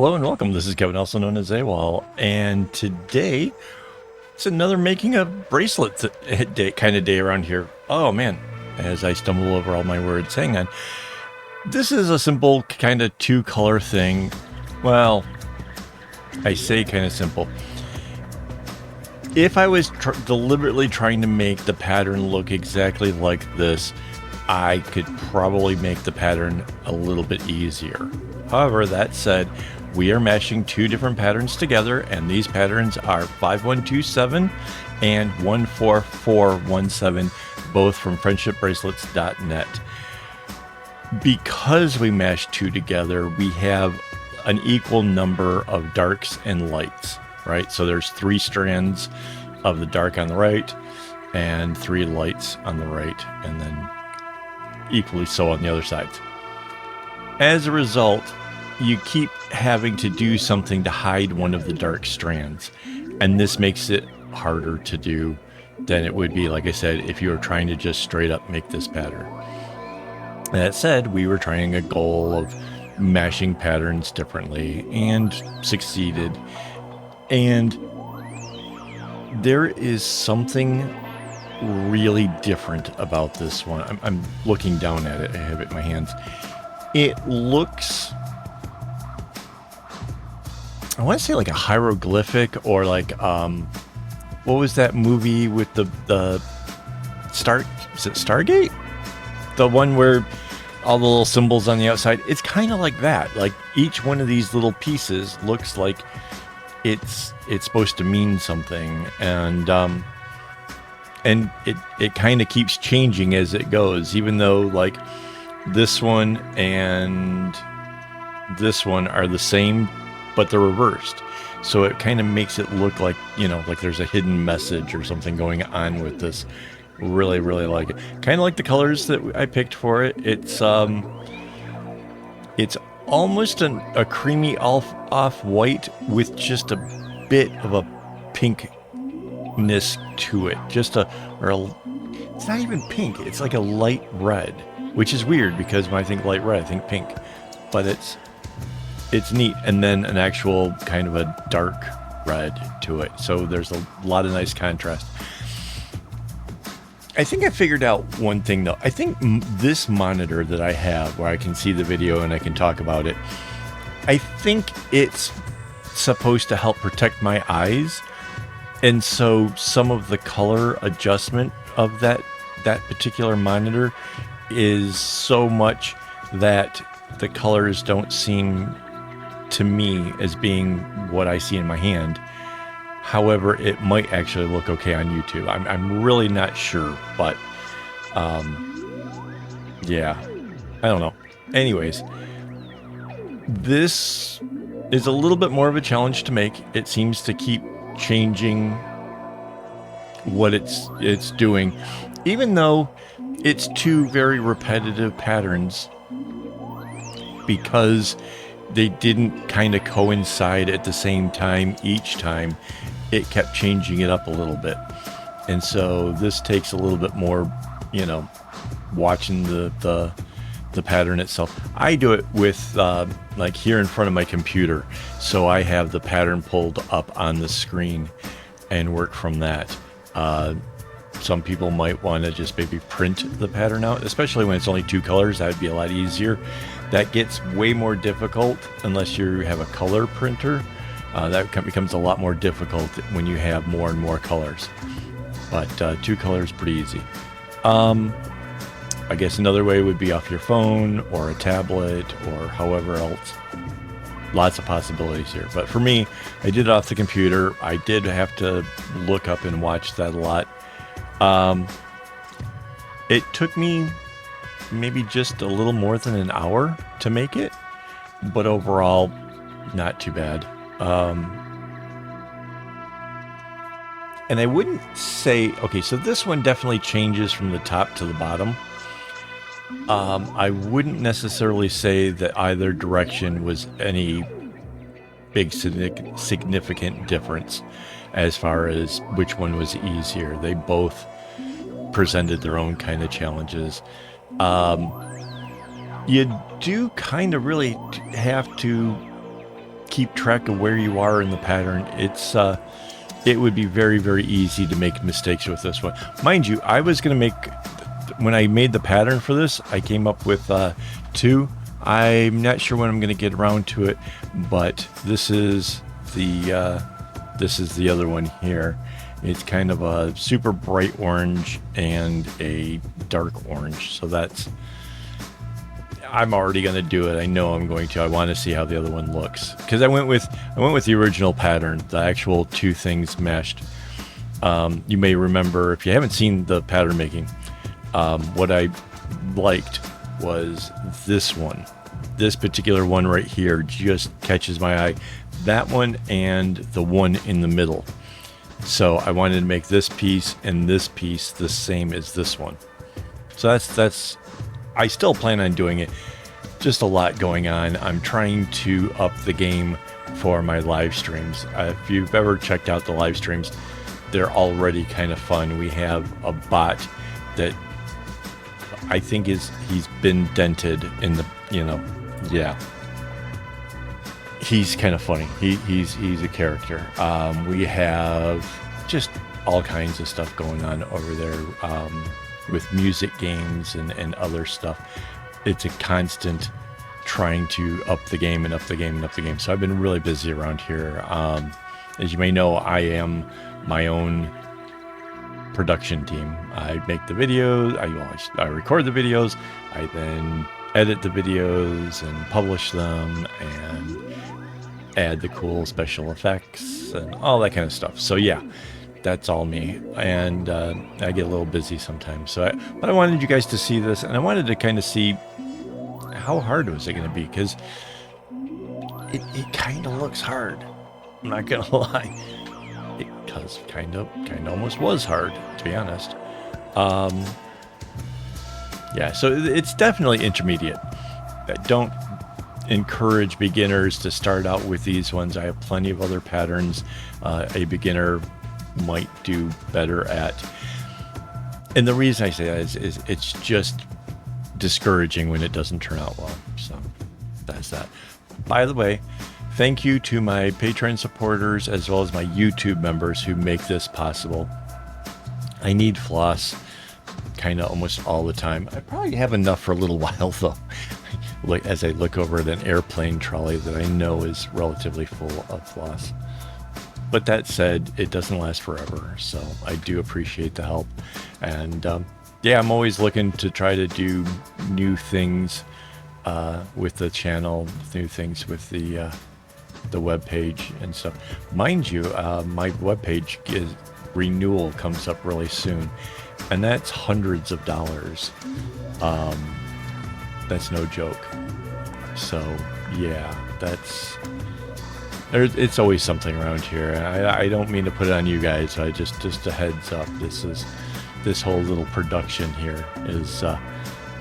Hello and welcome. This is Kevin, also known as AWOL, and today it's another making a bracelet day, kind of day around here. Oh man, as I stumble over all my words, hang on. This is a simple kind of two-color thing. Well, I say kind of simple. If I was deliberately trying to make the pattern look exactly like this, I could probably make the pattern a little bit easier. However, that said, we are mashing two different patterns together, and these patterns are 5127 and 14417, both from friendshipbracelets.net. Because we mash two together, we have an equal number of darks and lights, right? So there's 3 strands of the dark on the right and 3 lights on the right, and then equally so on the other sides. As a result, you keep having to do something to hide one of the dark strands, and this makes it harder to do than it would be, like I said, if you were trying to just straight up make this pattern. That said, we were trying a goal of mashing patterns differently and succeeded. And there is something really different about this one. I'm looking down at it. I have it in my hands. It looks, I want to say like a hieroglyphic, or like what was that movie with the is it Stargate? The one where all the little symbols on the outside. It's kind of like that. Like each one of these little pieces looks like it's supposed to mean something, and it kind of keeps changing as it goes, even though like this one and this one are the same, but they're reversed. So it kind of makes it look like, you know, like there's a hidden message or something going on with this. Really, really like it. Kind of like the colors that I picked for it. It's almost a creamy off-white with just a bit of a pinkness to it. It's not even pink. It's like a light red, which is weird because when I think light red, I think pink. But it's neat. And then an actual kind of a dark red to it. So there's a lot of nice contrast. I think I figured out one thing though. I think this monitor that I have, where I can see the video and I can talk about it, I think it's supposed to help protect my eyes. And so some of the color adjustment of that particular monitor is so much that the colors don't seem to me as being what I see in my hand. However, it might actually look okay on YouTube. I'm really not sure, but yeah, I don't know. Anyways, this is a little bit more of a challenge to make. It seems to keep changing what it's doing, even though it's 2 very repetitive patterns, because they didn't kind of coincide at the same time each time. It kept changing it up a little bit. And so this takes a little bit more, you know, watching the pattern itself. I do it with like here in front of my computer. So I have the pattern pulled up on the screen and work from that. Some people might want to just maybe print the pattern out, especially when it's only 2 colors. That would be a lot easier. That gets way more difficult unless you have a color printer. That becomes a lot more difficult when you have more and more colors. But 2 colors, pretty easy. I guess another way would be off your phone or a tablet or however else. Lots of possibilities here. But for me, I did it off the computer. I did have to look up and watch that a lot. It took me maybe just a little more than an hour to make it, but overall, not too bad. And I wouldn't say, okay, so this one definitely changes from the top to the bottom. I wouldn't necessarily say that either direction was any big significant difference as far as which one was easier. They both presented their own kind of challenges. You do kind of really have to keep track of where you are in the pattern, it would be very, very easy to make mistakes with this one. Mind you, I was going to make, when I made the pattern for this, I came up with 2. I'm not sure when I'm going to get around to it, but this is the other one here. It's kind of a super bright orange and a dark orange. So I'm already going to do it. I know I'm going to. I want to see how the other one looks, because I went with the original pattern, the actual 2 things meshed. You may remember, if you haven't seen the pattern making, what I liked was this one. This particular one right here just catches my eye. That one and the one in the middle. So I wanted to make this piece and this piece the same as this one. So that's I still plan on doing it. Just a lot going on. I'm trying to up the game for my live streams. If you've ever checked out the live streams, they're already kind of fun. We have a bot that I think he's been dented in the, yeah. He's kind of funny. He's a character. We have just all kinds of stuff going on over there with music games and other stuff. It's a constant trying to up the game and up the game and up the game. So I've been really busy around here. As you may know, I am my own production team. I make the videos. I record the videos. I then edit the videos and publish them and add the cool special effects and all that kind of stuff. So yeah, that's all me. And I get a little busy sometimes. But I wanted you guys to see this, and I wanted to kind of see how hard was it going to be, because it kind of looks hard. I'm not going to lie. It kind of almost was hard, to be honest. Yeah, so it's definitely intermediate. Don't encourage beginners to start out with these ones. I have plenty of other patterns a beginner might do better at. And the reason I say that is it's just discouraging when it doesn't turn out well. So that's that. By the way, thank you to my Patreon supporters as well as my YouTube members who make this possible. I need floss kind of almost all the time. I probably have enough for a little while though. As I look over at an airplane trolley that I know is relatively full of floss. But that said, it doesn't last forever, so I do appreciate the help. And yeah, I'm always looking to try to do new things with the channel, new things with the web page and stuff. Mind you, my web page renewal comes up really soon, and that's hundreds of dollars. That's no joke. So yeah, it's always something around here. I don't mean to put it on you guys. I just a heads up. This whole little production here is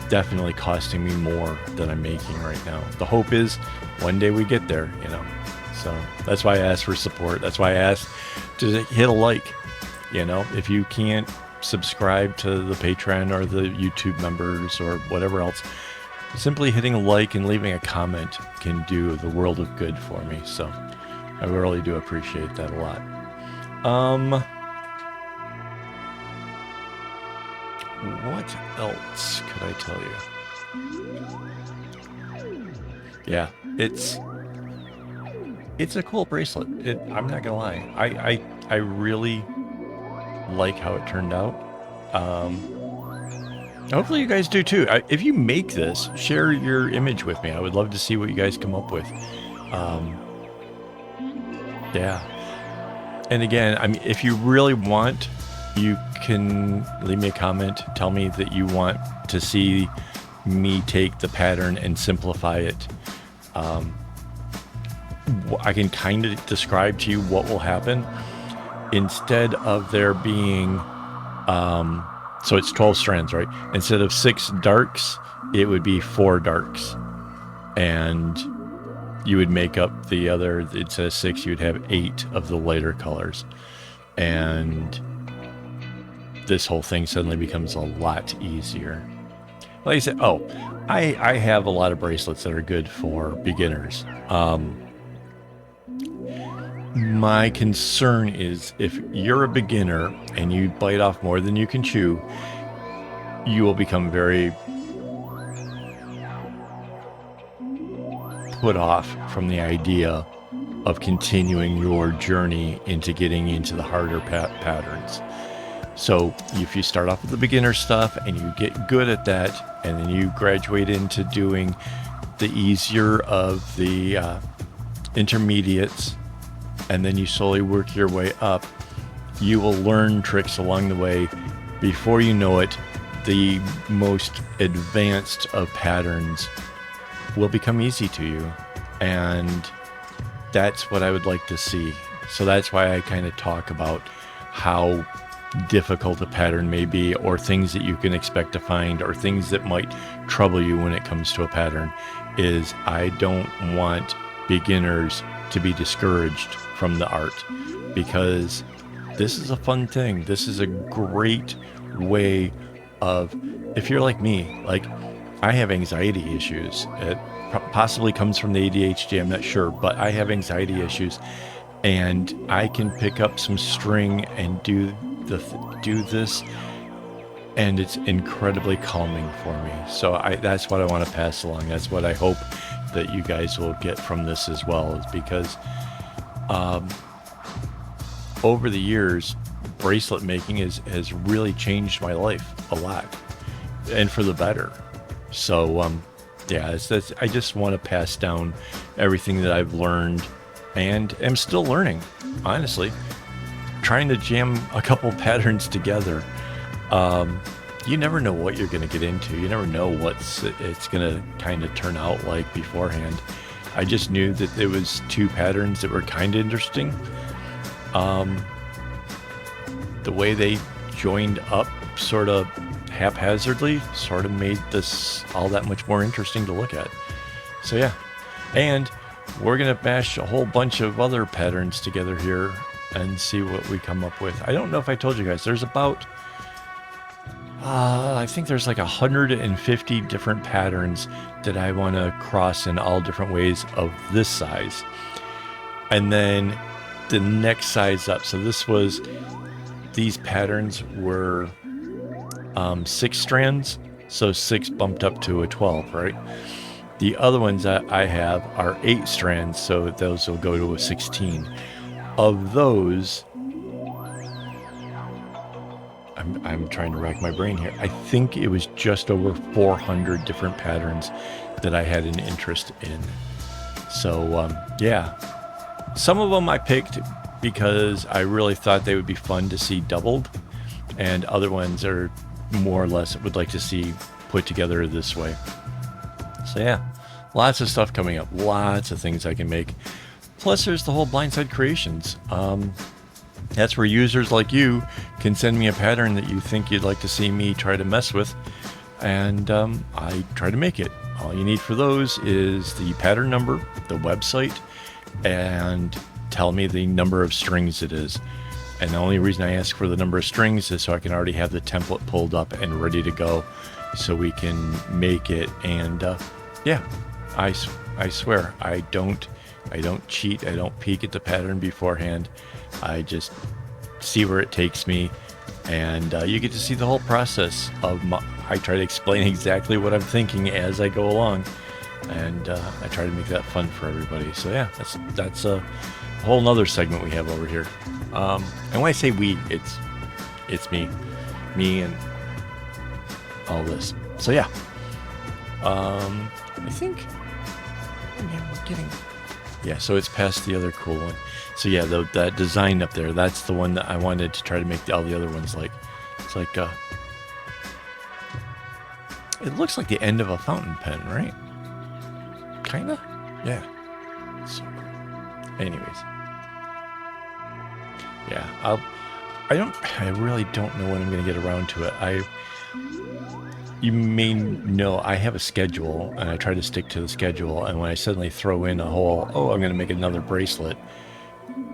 definitely costing me more than I'm making right now. The hope is one day we get there, So that's why I asked for support. That's why I asked to hit a like. If you can't subscribe to the Patreon or the YouTube members or whatever else, simply hitting a like and leaving a comment can do the world of good for me. So I really do appreciate that a lot. What else could I tell you? Yeah, it's a cool bracelet. I'm not gonna lie. I really like how it turned out. Hopefully you guys do too. If you make this, share your image with me. I would love to see what you guys come up with. Yeah. And again, if you really want, you can leave me a comment. Tell me that you want to see me take the pattern and simplify it. I can kind of describe to you what will happen. Instead of there being, so it's 12 strands, right? Instead of 6 darks, it would be 4 darks. And you would make up the other, instead of 6, you'd have 8 of the lighter colors. And this whole thing suddenly becomes a lot easier. Like I said, I have a lot of bracelets that are good for beginners. my concern is if you're a beginner and you bite off more than you can chew, you will become very put off from the idea of continuing your journey into getting into the harder patterns. So if you start off with the beginner stuff and you get good at that, and then you graduate into doing the easier of the intermediates, and then you slowly work your way up, you will learn tricks along the way. Before you know it, the most advanced of patterns will become easy to you. And that's what I would like to see. So that's why I kind of talk about how difficult a pattern may be, or things that you can expect to find, or things that might trouble you when it comes to a pattern. Is I don't want beginners to be discouraged from the art, because this is a fun thing. This is a great way of, if you're like me, like I have anxiety issues. It possibly comes from the ADHD, I'm not sure, but I have anxiety issues, and I can pick up some string and do this, and it's incredibly calming for me. So that's what I want to pass along. That's what I hope that you guys will get from this as well, is because over the years, bracelet making has really changed my life a lot, and for the better. So yeah, I just want to pass down everything that I've learned and am still learning, honestly. Trying to jam a couple patterns together. You never know what you're going to get into. You never know it's going to kind of turn out like beforehand. I just knew that there was two patterns that were kind of interesting. The way they joined up sort of haphazardly sort of made this all that much more interesting to look at. So yeah, and we're going to mash a whole bunch of other patterns together here and see what we come up with. I don't know if I told you guys, there's about I think there's like 150 different patterns that I want to cross in all different ways of this size. And then the next size up. So these patterns were 6 strands. So 6 bumped up to a 12, right? The other ones that I have are 8 strands. So those will go to a 16. Of those, I'm trying to rack my brain here. I think it was just over 400 different patterns that I had an interest in. So yeah, some of them I picked because I really thought they would be fun to see doubled, and other ones are more or less would like to see put together this way. So yeah, lots of stuff coming up, lots of things I can make. Plus there's the whole blindside creations. That's where users like you can send me a pattern that you think you'd like to see me try to mess with, and I try to make it. All you need for those is the pattern number, the website, and tell me the number of strings it is. And the only reason I ask for the number of strings is so I can already have the template pulled up and ready to go, so we can make it. And yeah, I swear I don't cheat. I don't peek at the pattern beforehand. I just see where it takes me, and you get to see the whole process of I try to explain exactly what I'm thinking as I go along, and I try to make that fun for everybody. So yeah, that's a whole nother segment we have over here. And when I say we, it's me and all this. So yeah, I think we're getting. Yeah, so it's past the other cool one. So yeah, that design up there, that's the one that I wanted to try to make all the other ones like. It's like, it looks like the end of a fountain pen, right? Kinda? Yeah. So, anyways. Yeah, I really don't know when I'm going to get around to it. You may know I have a schedule, and I try to stick to the schedule, and when I suddenly throw in a whole, I'm going to make another bracelet,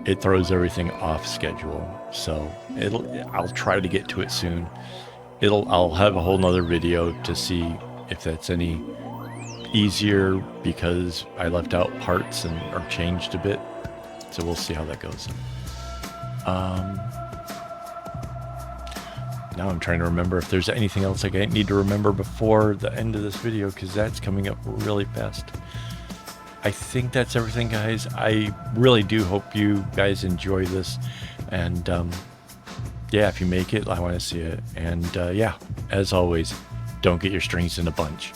it throws everything off schedule. So I'll try to get to it soon. I'll have a whole nother video to see if that's any easier, because I left out parts or changed a bit. So we'll see how that goes. Now I'm trying to remember if there's anything else I need to remember before the end of this video, because that's coming up really fast. I think that's everything, guys. I really do hope you guys enjoy this, and yeah, if you make it, I want to see it. And yeah, as always, don't get your strings in a bunch.